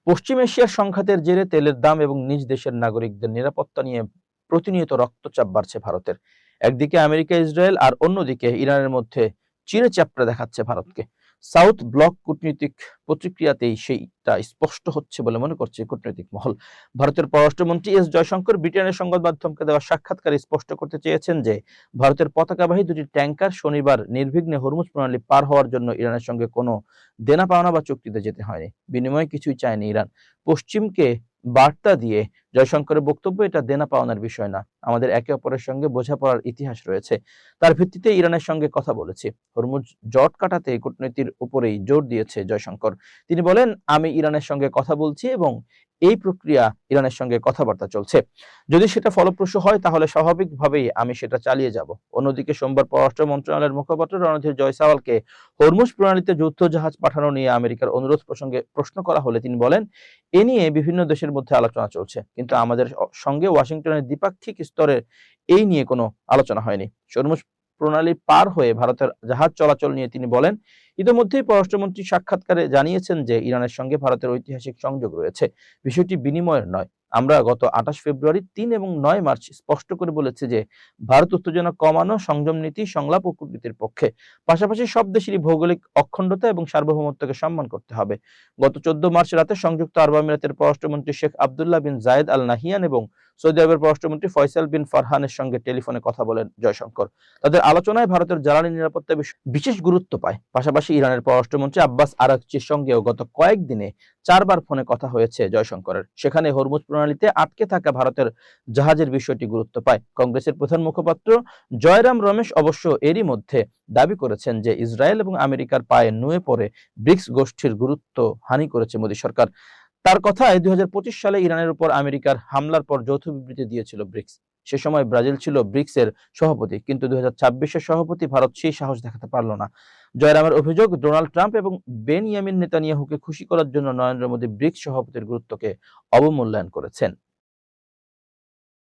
পশ্চিম এশিয়ার সংঘাতের জেরে তেলের দাম এবং নিজ দেশের নাগরিকদের নিরাপত্তা নিয়ে প্রতিনিয়ত রক্তচাপ বাড়ছে ভারতের। একদিকে আমেরিকা ইসরায়েল আর অন্যদিকে ইরানের মধ্যে চিরে চ্যাপ্টা দেখাচ্ছে ভারতকে। সাউথ ব্লক কূটনৈতিক প্রতিক্রিয়াতেই সেইটা স্পষ্ট হচ্ছে বলে মনে করছে কূটনৈতিক মহল। ভারতের পররাষ্ট্রমন্ত্রী এস জয়শঙ্কর ব্রিটেনের সংবাদ মাধ্যমকে দেওয়া সাক্ষাৎকারে স্পষ্ট করতে চেয়েছেন যে ভারতের পতাকাবাহী দুটি ট্যাঙ্কার শনিবার নির্বিঘ্নে হরমুজ প্রণালী পার হওয়ার জন্য ইরানের সঙ্গে কোনো দেনা পাওনা বা চুক্তিতে যেতে হয়নি। বিনিময়ে কিছুই চায়নি ইরান। পশ্চিমকে বার্তা দিয়ে জয়শঙ্করের বক্তব্য, এটা দেনা পাওনার বিষয় না, আমাদের একে অপরের সঙ্গে বোঝাপড়ার ইতিহাস রয়েছে, তার ভিত্তিতে ইরানের সঙ্গে কথা বলেছি। হরমুজ জট কাটাতে কূটনীতির উপরেই জোর দিয়েছে জয়শঙ্কর। তিনি বলেন, আমি ইরানের সঙ্গে কথা বলছি এবং এই প্রক্রিয়া ইরানের সঙ্গে কথাবার্তা চলছে। যদি সেটা ফলপ্রসূ হয় তাহলে স্বাভাবিকভাবেই আমি সেটা চালিয়ে যাব। অন্যদিকে সোমবার পররাষ্ট্র মন্ত্রণালয়ের মুখপাত্র রণধীর জয়সওয়ালকে হরমুজ প্রণালীতে যুদ্ধ জাহাজ পাঠানো নিয়ে আমেরিকার অনুরোধ প্রসঙ্গে প্রশ্ন করা হলে তিনি বলেন, এ নিয়ে বিভিন্ন দেশের মধ্যে আলোচনা চলছে, কিন্তু আমাদের সঙ্গে ওয়াশিংটনের দ্বিপাক্ষিক স্তরে এই নিয়ে কোনো আলোচনা হয়নি। হরমুজ প্রণালী পার হয়ে ভারতের জাহাজ চলাচল নিয়ে তিনি বলেন, ইতিমধ্যেই পররাষ্ট্রমন্ত্রী সাক্ষাৎকারে জানিয়েছেন যে ইরানের সঙ্গে ভারতের ঐতিহাসিক সংযোগ রয়েছে, বিষয়টি বিনিময়ের নয়। আমরা গত 28 ফেব্রুয়ারি, 3 এবং 9 মার্চ স্পষ্ট করে বলেছি যে ভারত উত্তেজনা কমানো, সংযম নীতি, সংলাপ ও কূটনীতির পক্ষে। পাশাপাশি সব দেশেরই ভৌগোলিক অখণ্ডতা এবং সার্বভৌমত্বকে সম্মান করতে হবে। গত 14 মার্চ রাতে সংযুক্ত আরব আমিরাতের পররাষ্ট্রমন্ত্রী শেখ আব্দুল্লাহ বিন জায়েদ আল নাহিয়ান এবং সৌদি আরবের পররাষ্ট্রমন্ত্রী ফয়সাল বিন ফারহানের সঙ্গে টেলিফোনে কথা বলেন জয়শঙ্কর। তাদের আলোচনায় ভারতের জ্বালানি নিরাপত্তা বিশেষ গুরুত্ব পায়। পাশাপাশি ইরানের পররাষ্ট্রমন্ত্রী আব্বাস আরাগচির সঙ্গেও গত কয়েকদিনে 4 বার ফোনে কথা হয়েছে জয়শঙ্করের। সেখানে হরমুজ প্রণালীতে আটকে থাকা ভারতের জাহাজের বিষয়টি গুরুত্ব পায়। কংগ্রেসের প্রধান মুখপাত্র জয়রাম রমেশ অবশ্য এরই মধ্যে দাবি করেছেন যে ইসরায়েল এবং আমেরিকার পায়ে নুয়ে পড়ে ব্রিক্স গোষ্ঠীর গুরুত্ব হানি করেছে মোদী সরকার। তার কথায় 2025 সালে ইরানের উপর আমেরিকার হামলার পর যৌথ বিবৃতি দিয়েছিল ব্রিক্স। সে সময় ব্রাজিল ছিল ব্রিক্সের সভাপতি, কিন্তু 2026-এর সভাপতি ভারত সেই সাহস দেখাতে পারল না। জয়রামের অভিযোগ, ডোনাল্ড ট্রাম্প এবং বেনিয়ামিন নেতানিয়াহুকে খুশি করার জন্য নরেন্দ্র মোদী ব্রিক্স সভাপতির গুরুত্বকে অবমূল্যায়ন করেছেন।